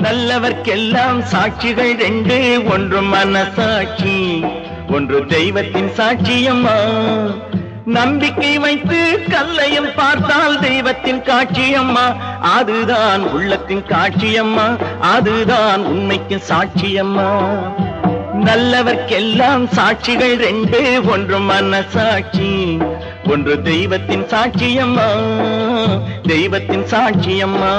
நல்லவர்க்கெல்லாம் சாட்சிகள் ரெண்டு, ஒன்று மனசாட்சி, ஒன்று தெய்வத்தின் சாட்சியம்மா. நம்பிக்கை வைத்து கல்லையும் பார்த்தால் தெய்வத்தின் காட்சியம்மா. அதுதான் உள்ளத்தின் காட்சியம்மா, அதுதான் உண்மைக்கு சாட்சியம்மா. நல்லவர்க்கெல்லாம் சாட்சிகள் ரெண்டு, ஒன்று மனசாட்சி, ஒன்று தெய்வத்தின் சாட்சியம்மா, தெய்வத்தின் சாட்சியம்மா.